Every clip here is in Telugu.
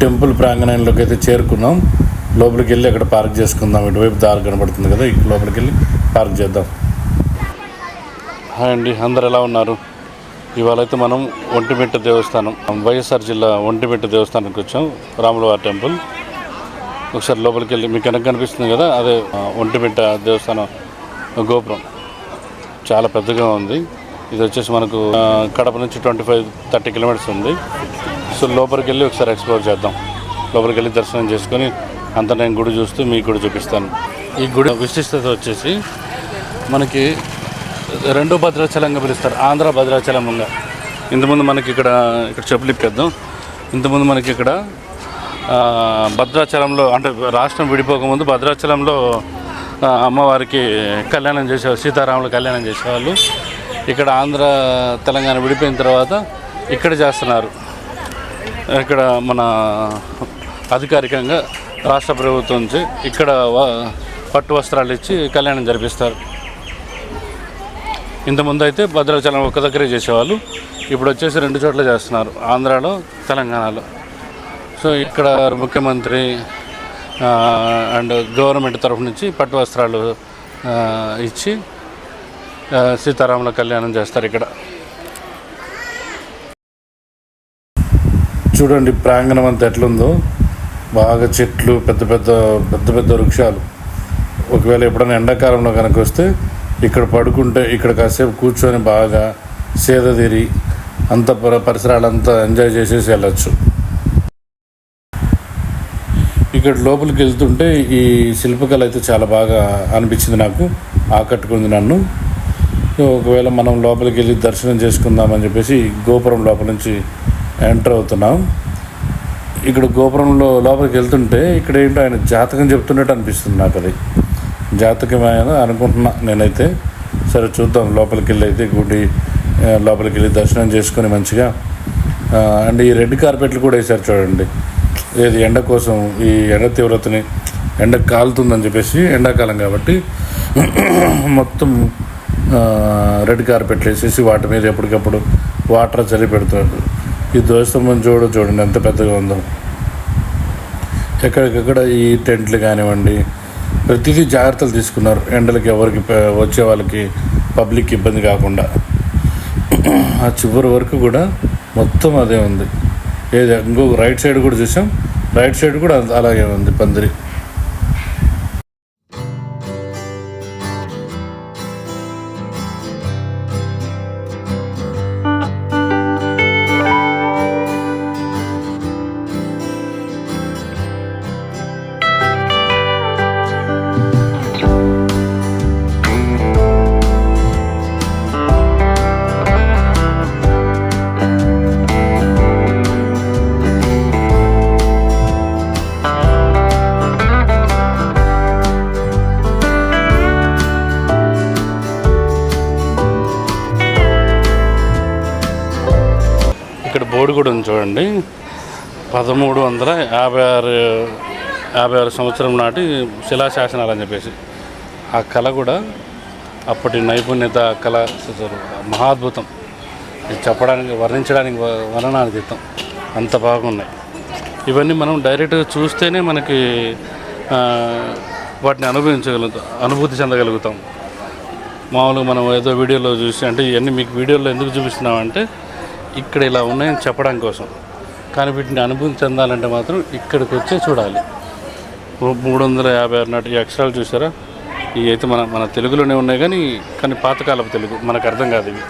టెంపుల్ ప్రాంగణంలోకి అయితే చేరుకున్నాం. లోపలికి వెళ్ళి అక్కడ పార్క్ చేసుకుందాం. ఇటువైపు దారి కనబడుతుంది కదా, లోపలికి వెళ్ళి పార్క్ చేద్దాం. హాయ్ అండి, అందరు ఎలా ఉన్నారు? ఇవాళ అయితే మనం ఒంటిమిట్ట దేవస్థానం, వైఎస్ఆర్ జిల్లా ఒంటిమిట్ట దేవస్థానానికి వచ్చాం. రాములవారి టెంపుల్. ఒకసారి లోపలికి వెళ్ళి మీకు వెనక కనిపిస్తుంది కదా, అదే ఒంటిమిట్ట దేవస్థానం గోపురం. చాలా పెద్దగా ఉంది. ఇది వచ్చేసి మనకు కడప నుంచి 25-30 కిలోమీటర్స్ ఉంది. సో లోపలికి వెళ్ళి ఒకసారి ఎక్స్ప్లోర్ చేద్దాం. లోపలికి వెళ్ళి దర్శనం చేసుకొని అంతా నేను గుడి చూస్తూ మీకు కూడా చూపిస్తాను. ఈ గుడి విశిష్టత వచ్చేసి మనకి రెండో భద్రాచలంగా పిలుస్తారు, ఆంధ్ర భద్రాచలంగా. ఇంతకుముందు మనకి ఇక్కడ చెప్పులు ఇప్పేద్దాం. ఇంతకుముందు మనకి ఇక్కడ భద్రాచలంలో, అంటే రాష్ట్రం విడిపోకముందు భద్రాచలంలో అమ్మవారికి కళ్యాణం చేసేవాళ్ళు, సీతారాములు కళ్యాణం చేసేవాళ్ళు. ఇక్కడ ఆంధ్ర తెలంగాణ విడిపోయిన తర్వాత ఇక్కడ చేస్తున్నారు. ఇక్కడ మన అధికారికంగా రాష్ట్ర ప్రభుత్వం నుంచి ఇక్కడ పట్టు వస్త్రాలు ఇచ్చి కళ్యాణం జరిపిస్తారు. ఇంతకుముందు అయితే భద్రాచలం ఒక్క దగ్గరే చేసేవాళ్ళు. ఇప్పుడు వచ్చేసి 2 చోట్ల చేస్తున్నారు, ఆంధ్రాలో, తెలంగాణలో. సో ఇక్కడ ముఖ్యమంత్రి అండ్ గవర్నమెంట్ తరఫు నుంచి పట్టు వస్త్రాలు ఇచ్చి సీతారాముల కళ్యాణం చేస్తారు. ఇక్కడ చూడండి ప్రాంగణం అంతా ఎట్లుందో, బాగా చెట్లు, పెద్ద పెద్ద వృక్షాలు. ఒకవేళ ఎప్పుడైనా ఎండాకాలంలో కనుక వస్తే ఇక్కడ పడుకుంటే, ఇక్కడ కాసేపు కూర్చొని బాగా సేద తీరి అంత పరిసరాలంతా ఎంజాయ్ చేసేసి వెళ్ళచ్చు. ఇక్కడ లోపలికి వెళ్తుంటే ఈ శిల్పకళ అయితే చాలా బాగా అనిపించింది, నాకు ఆకట్టుకుంది నన్ను. ఒకవేళ మనం లోపలికి వెళ్ళి దర్శనం చేసుకుందామని చెప్పేసి గోపురం లోపల నుంచి ఎంటర్ అవుతున్నాం. ఇక్కడ గోపురంలో లోపలికి వెళ్తుంటే ఇక్కడ ఏంటో ఆయన జాతకం చెప్తున్నట్టు అనిపిస్తుంది నాకు. అది జాతకమైన అనుకుంటున్నా నేనైతే. సరే చూద్దాం. లోపలికి వెళ్ళి అయితే గుడి లోపలికి వెళ్ళి దర్శనం చేసుకొని మంచిగా. అండ్ ఈ రెడ్ కార్పెట్లు కూడా వేశారు చూడండి, ఏది ఎండ కోసం, ఈ ఎండ తీవ్రతని, ఎండ కాలుతుందని చెప్పేసి, ఎండాకాలం కాబట్టి మొత్తం రెడ్ కార్పెట్లు వేసేసి వాటి మీద ఎప్పటికప్పుడు వాటర్ చల్లి పెడుతున్నారు. ఈ ధ్వజస్తంభం చూడండి ఎంత పెద్దగా ఉందో. ఎక్కడికక్కడ ఈ టెంట్లు కానివ్వండి, ప్రతిదీ జాగ్రత్తలు తీసుకున్నారు. ఎండలకి ఎవరికి వచ్చే వాళ్ళకి పబ్లిక్ ఇబ్బంది కాకుండా. ఆ చివరి వరకు కూడా మొత్తం అదే ఉంది. ఏది ఇంకో రైట్ సైడ్ కూడా చూసాం, రైట్ సైడ్ కూడా అలాగే ఉంది పందిరి. ఇక్కడ బోర్డు కూడా ఉంది చూడండి, 1356 సంవత్సరం నాటి శిలాశాసనాలు అని చెప్పేసి. ఆ కళ కూడా అప్పటి నైపుణ్యత, కళ మహాద్భుతం. ఇది చెప్పడానికి, వర్ణించడానికి వర్ణనాతీతం, అంత బాగున్నాయి. ఇవన్నీ మనం డైరెక్ట్గా చూస్తేనే మనకి వాటిని అనుభూతి చెందగలుగుతాం. మామూలుగా మనం ఏదో వీడియోలో చూసి, అంటే ఇవన్నీ మీకు వీడియోలో ఎందుకు చూపిస్తున్నామంటే ఇక్కడ ఇలా ఉన్నాయని చెప్పడం కోసం. కానీ వీటిని అనుభూతి చెందాలంటే మాత్రం ఇక్కడికి వచ్చే చూడాలి. 356 నాటి అక్షరాలు చూసారా? ఇవి అయితే మన తెలుగులోనే ఉన్నాయి, కానీ పాతకాలపు తెలుగు, మనకు అర్థం కాదు ఇవి.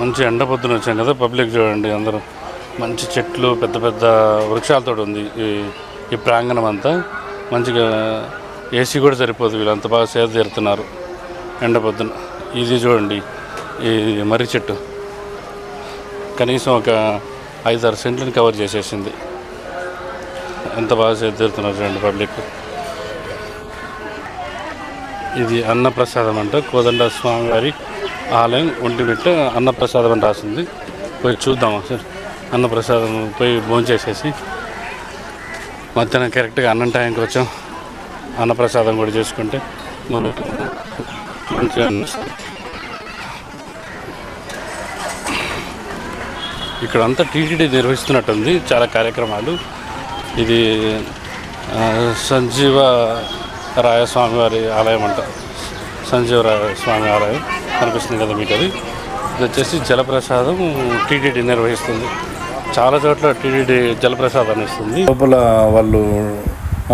మంచి ఎండ పొద్దున వచ్చాం కదా, పబ్లిక్ చూడండి అందరూ. మంచి చెట్లు, పెద్ద వృక్షాలతో ఉంది ఈ ప్రాంగణం అంతా. మంచిగా ఏసీ కూడా సరిపోదు, వీళ్ళంతా బాగా సేద తీరుతున్నారు ఎండ పొద్దున. ఇది చూడండి, ఈ మర్రి చెట్టు కనీసం ఒక 5-6 సెంట్లను కవర్ చేసేసింది. ఎంత బాగా సేద తీరుతున్నారు చూడండి పబ్లిక్. ఇది అన్నప్రసాదం అంట, కోదండ స్వామివారి ఆలయం ఒంటిమిట్ట అన్నప్రసాదం అని రాసింది. పోయి చూద్దామా సార్? అన్నప్రసాదం పోయి భోంచేసేసి మధ్యాహ్నం కరెక్ట్గా అన్నం టైంకి వచ్చాం. అన్నప్రసాదం కూడా చేసుకుంటే మనకు మంచిగా ఇక్కడ అంతా టీటీడీ నిర్వహిస్తున్నట్టుంది చాలా కార్యక్రమాలు. ఇది సంజీవ రాయస్వామి వారి ఆలయం అంట. సంజీవరాయ స్వామి ఆలయం కనిపిస్తుంది కదా మీకు. అది వచ్చేసి జలప్రసాదం టీటీడీ నిర్వహిస్తుంది. చాలా చోట్ల టీటీడీ జలప్రసాదాన్ని ఇస్తుంది. లోపల వాళ్ళు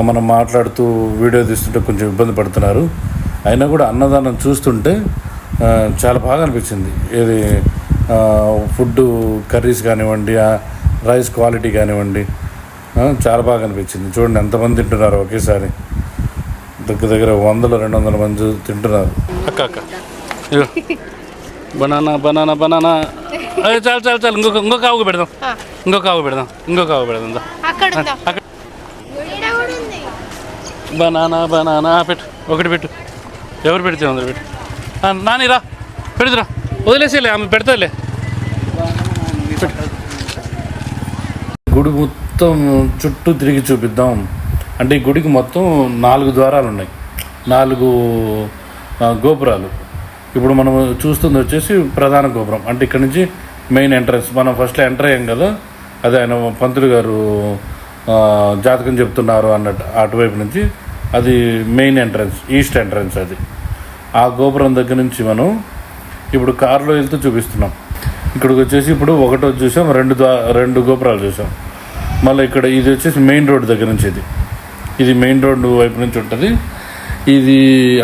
మనం మాట్లాడుతూ వీడియో తీస్తుంటే కొంచెం ఇబ్బంది పడుతున్నారు. అయినా కూడా అన్నదానం చూస్తుంటే చాలా బాగా అనిపించింది. ఇది ఫుడ్ కర్రీస్ కానివ్వండి, రైస్ క్వాలిటీ కానివ్వండి, చాలా బాగా అనిపించింది. చూడండి ఎంతమంది తింటున్నారు ఒకేసారి. దగ్గర 100-200 మంది తింటున్నారు. అక్క బనానా బనానా బనానా. చాలు ఇంకొక ఆవుకు పెడదాం. బనానా బనానా పెట్టు. ఎవరు పెడితే అందరు పెట్టు. నాని రా పెడుతురా, వదిలేసేలే, ఆమె పెడతాలే. గుడి మొత్తం చుట్టూ తిరిగి చూపిద్దాం అంటే ఈ గుడికి మొత్తం 4 ద్వారాలు ఉన్నాయి, 4 గోపురాలు. ఇప్పుడు మనం చూస్తుంది వచ్చేసి ప్రధాన గోపురం. అంటే ఇక్కడ నుంచి మెయిన్ ఎంట్రన్స్. మనం ఫస్ట్లో ఎంటర్ అయ్యాం కదా, అదే ఆయన పంతులు గారు జాతకం చెప్తున్నారు అన్నట్టు అటువైపు నుంచి అది మెయిన్ ఎంట్రన్స్, ఈస్ట్ ఎంట్రన్స్. అది ఆ గోపురం దగ్గర నుంచి మనం ఇప్పుడు కారులో వెళ్తూ చూపిస్తున్నాం. ఇక్కడికి వచ్చేసి ఇప్పుడు ఒకటో చూసాం, 2 గోపురాలు చూసాం. మళ్ళీ ఇక్కడ ఇది వచ్చేసి మెయిన్ రోడ్ దగ్గర నుంచి. ఇది మెయిన్ రోడ్డు వైపు నుంచి ఉంటుంది. ఇది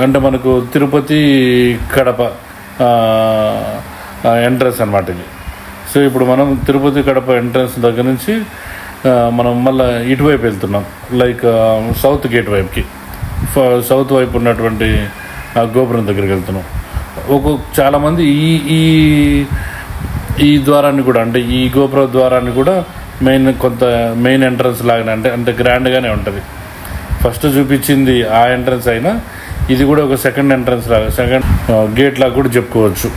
అంటే మనకు తిరుపతి కడప ఎంట్రన్స్ అన్నమాట ఇది. సో ఇప్పుడు మనం తిరుపతి కడప ఎంట్రన్స్ దగ్గర నుంచి మనం మళ్ళీ ఇటువైపు వెళ్తున్నాం, లైక్ సౌత్ గేట్ వైపుకి. సౌత్ వైపు ఉన్నటువంటి గోపురం దగ్గరికి వెళ్తున్నాం. చాలామంది ఈ ద్వారాన్ని కూడా, అంటే ఈ గోపుర ద్వారాన్ని కూడా మెయిన్ ఎంట్రన్స్ లాగానే, అంటే గ్రాండ్గానే ఉంటుంది. ఫస్ట్ చూపించింది ఆ ఎంట్రన్స్ అయినా ఇది కూడా ఒక సెకండ్ ఎంట్రన్స్ లాగా, సెకండ్ గేట్ లాగా కూడా చెప్పుకోవచ్చు.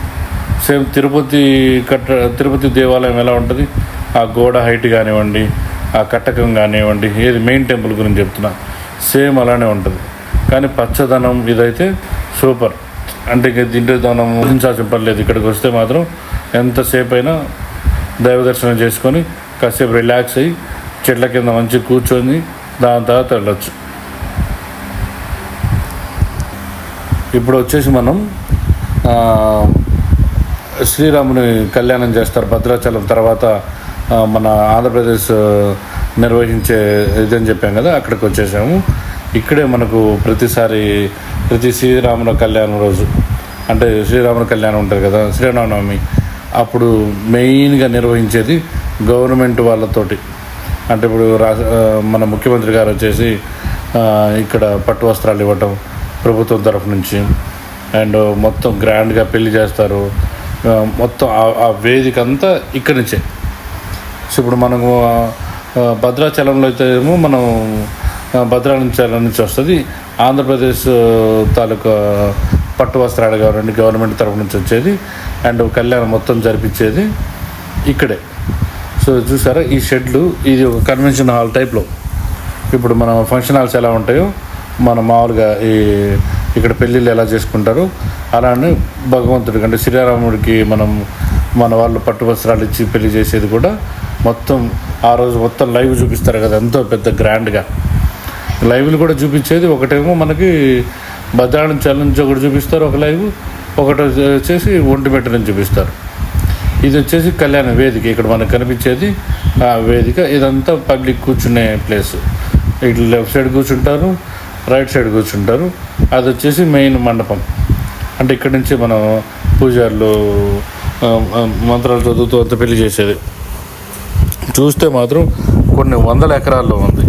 సేమ్ తిరుపతి దేవాలయం ఎలా ఉంటుంది, ఆ గోడ హైట్ కానివ్వండి, ఆ కట్టకం కానివ్వండి, ఏది మెయిన్ టెంపుల్ గురించి చెప్తున్నా, సేమ్ అలానే ఉంటుంది. కానీ పచ్చదనం ఇదైతే సూపర్. అంటే దీంట్లో మనం ఊహించాల్సిన పర్లేదు. ఇక్కడికి వస్తే మాత్రం ఎంతసేపు అయినా దైవ దర్శనం చేసుకొని కాసేపు రిలాక్స్ అయ్యి చెట్ల కింద మంచి కూర్చొని దాని తర్వాత వెళ్ళొచ్చు. ఇప్పుడు వచ్చేసి మనం శ్రీరాముని కళ్యాణం చేస్తారు భద్రాచలం తర్వాత మన ఆంధ్రప్రదేశ్ నిర్వహించే ఇదని చెప్పాం కదా, అక్కడికి వచ్చేసాము. ఇక్కడే మనకు ప్రతి శ్రీరాముల కళ్యాణం రోజు, అంటే శ్రీరాముల కళ్యాణం ఉంటుంది కదా, శ్రీరామనవమి, అప్పుడు మెయిన్గా నిర్వహించేది గవర్నమెంట్ వాళ్ళతోటి. అంటే ఇప్పుడు మన ముఖ్యమంత్రి గారు వచ్చేసి ఇక్కడ పట్టు వస్త్రాలు ఇవ్వటం ప్రభుత్వం తరఫు నుంచి, అండ్ మొత్తం గ్రాండ్గా పెళ్లి చేస్తారు. మొత్తం ఆ వేదిక అంతా ఇక్కడి నుంచే. సో ఇప్పుడు మనము భద్రాచలంలో అయితే ఏమో మనం భద్రాచలం నుంచి వస్తుంది, ఆంధ్రప్రదేశ్ తాలూకా పట్టు వస్త్రాలు కావాలండి గవర్నమెంట్ తరఫు నుంచి వచ్చేది, అండ్ కళ్యాణం మొత్తం జరిపించేది ఇక్కడే. సో చూసారా ఈ షెడ్లు, ఇది ఒక కన్వెన్షన్ హాల్ టైప్లో. ఇప్పుడు మన ఫంక్షన్ హాల్స్ ఎలా ఉంటాయో మన మామూలుగా ఇక్కడ పెళ్ళిళ్ళు ఎలా చేసుకుంటారో అలానే భగవంతుడికి అంటే శ్రీరాముడికి మన వాళ్ళు పట్టు వస్త్రాలు ఇచ్చి పెళ్లి చేసేది కూడా మొత్తం ఆ రోజు మొత్తం లైవ్ చూపిస్తారు కదా, ఎంతో పెద్ద గ్రాండ్గా లైవ్లు కూడా చూపించేది. ఒకటేమో మనకి భద్రాచలం నుంచి ఒకటి చూపిస్తారు ఒక లైవ్, ఒకటి వచ్చేసి ఒంటిమిట్ట నుంచి చూపిస్తారు. ఇది వచ్చేసి కళ్యాణ వేదిక, ఇక్కడ మనకు కనిపించేది ఆ వేదిక. ఇదంతా పబ్లిక్ కూర్చునే ప్లేస్. ఇట్లా లెఫ్ట్ సైడ్ కూర్చుంటారు, రైట్ సైడ్ కూర్చుంటారు. అది వచ్చేసి మెయిన్ మండపం. అంటే ఇక్కడి నుంచి మనం పూజారులు మంత్రాలు చదువుతూ అంత పెళ్లి చేసేది. చూస్తే మాత్రం కొన్ని 100 ఎకరాల్లో ఉంది,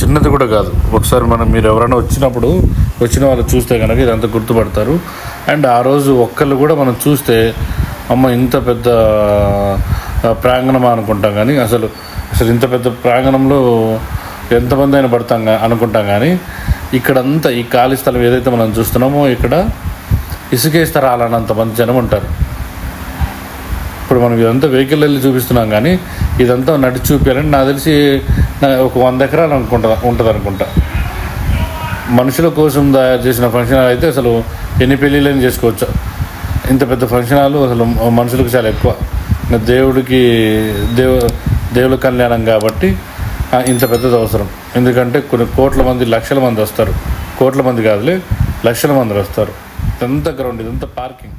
చిన్నది కూడా కాదు. ఒకసారి మీరు ఎవరైనా వచ్చిన వాళ్ళు చూస్తే కనుక ఇదంతా గుర్తుపడతారు. అండ్ ఆ రోజు ఒక్కళ్ళు కూడా మనం చూస్తే అమ్మ ఇంత పెద్ద ప్రాంగణమా అనుకుంటాం, కానీ అసలు ఇంత పెద్ద ప్రాంగణంలో ఎంతమంది అయినా అనుకుంటాం. కానీ ఇక్కడంతా ఈ ఖాళీ స్థలం ఏదైతే మనం చూస్తున్నామో ఇక్కడ ఇసుకేస్తే రాలన్నంతమంది జనం ఉంటారు. ఇప్పుడు మనం ఇదంతా వెహికల్ వెళ్ళి చూపిస్తున్నాం, కానీ ఇదంతా నడిచి చూపించాలని నాకు తెలిసి ఒక 100 ఎకరాలు ఉంటుంది అనుకుంటా. మనుషుల కోసం తయారు చేసిన ఫంక్షన్ హాల్ అయితే అసలు ఎన్ని పెళ్ళిళ్ళని చేసుకోవచ్చు. ఇంత పెద్ద ఫంక్షన్ హాల్ అసలు మనుషులకు చాలా ఎక్కువ. దేవుడికి దేవుల కళ్యాణం కాబట్టి ఇంత పెద్దది అవసరం. ఎందుకంటే కొన్ని కోట్ల మంది, లక్షల మంది వస్తారు. కోట్ల మంది కాదులే, లక్షల మంది వస్తారు. ఇదంతా గ్రౌండ్, ఇదంతా పార్కింగ్.